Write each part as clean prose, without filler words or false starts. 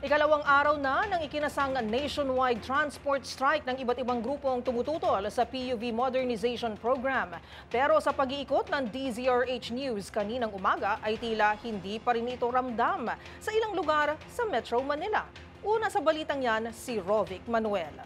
Ikalawang araw na ng ikinasang nationwide transport strike ng iba't ibang grupong tumututol sa PUV Modernization Program. Pero sa pag-iikot ng DZRH News kaninang umaga ay tila hindi pa rin ito ramdam sa ilang lugar sa Metro Manila. Una sa balitang yan, si Rovic Manuel.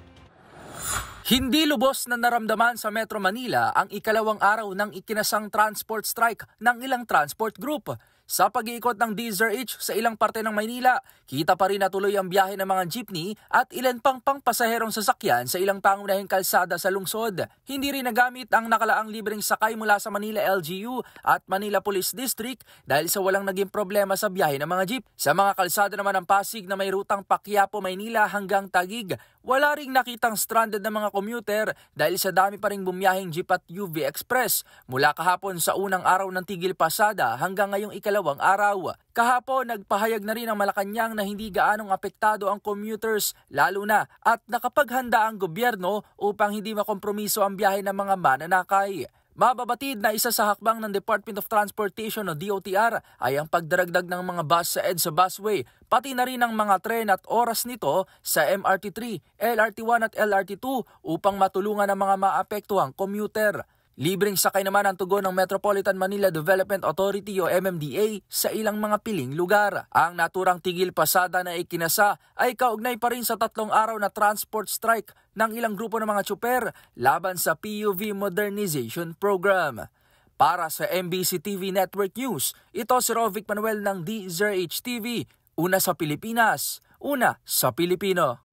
Hindi lubos na naramdaman sa Metro Manila ang ikalawang araw ng ikinasang transport strike ng ilang transport group. Sa pag-iikot ng DZRH sa ilang parte ng Maynila, kita pa rin natuloy ang biyahe ng mga jeepney at ilan pang pasaherong sasakyan sa ilang pangunahing kalsada sa lungsod. Hindi rin nagamit ang nakalaang libreng sakay mula sa Manila LGU at Manila Police District dahil sa walang naging problema sa biyahe ng mga jeep. Sa mga kalsada naman ng Pasig na may rutang Quiapo, Maynila hanggang Taguig, wala ring nakitang stranded na mga commuter dahil sa dami pa ring bumiyaheng jeep at UV Express mula kahapon sa unang araw ng tigil pasada hanggang ngayong ikalawang araw. Kahapon, nagpahayag na rin ang Malacanang na hindi gaanong apektado ang commuters lalo na at nakapaghanda ang gobyerno upang hindi makompromiso ang biyahe ng mga mananakay. Mababatid na isa sa hakbang ng Department of Transportation o DOTR ay ang pagdaragdag ng mga bus sa EDSA busway, pati na rin ang mga tren at oras nito sa MRT3, LRT1 at LRT2 upang matulungan ang mga maapektuhang commuter. Libreng sakay naman ang tugon ng Metropolitan Manila Development Authority o MMDA sa ilang mga piling lugar. Ang naturang tigil pasada na ikinasa ay kaugnay pa rin sa 3 araw na transport strike ng ilang grupo ng mga tsuper laban sa PUV Modernization Program. Para sa MBC TV Network News, ito si Rovic Manuel ng DZRH TV. Una sa Pilipinas, una sa Pilipino.